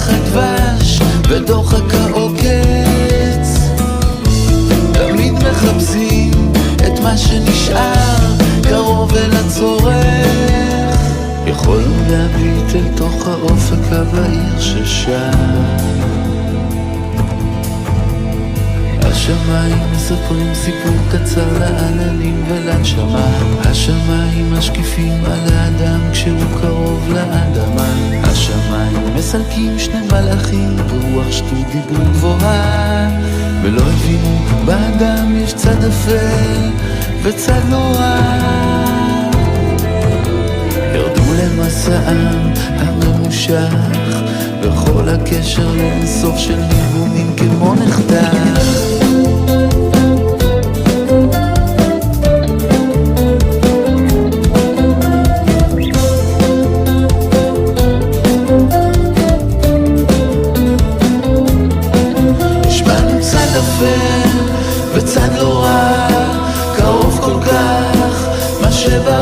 ריח הדבש ודוחק העוקץ, תמיד מחפשים את מה שנשאר קרוב אל הצורך. יכולנו להביט אל תוך האופק הבהיר ששם, השמיים מספרים סיפור קצר לעננים ולנשמה, השמיים משקיפים על האדם כשהוא קרוב לאדמה, השמיים מסלקים שני מלאכים ברוח שטות דיברו גבוהה, ולא הבינו באדם יש צד אפל וצד נורא. ירדו למסעם הממושך וכל הקשר לאינסוף של ניגונים כמו נחתך. יש בנו צד אפל וצד לא רע, קרוב כל כך מה שבא